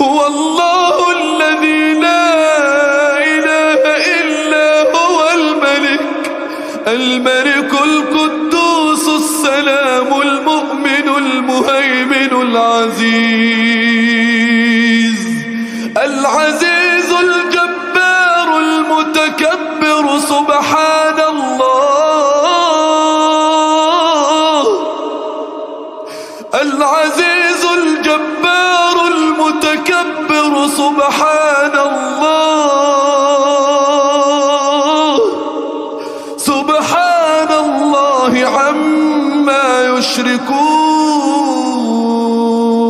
هو الله الذي لا إله إلا هو الملك القدوس السلام المؤمن المهيمن العزيز الجبار المتكبر سبحان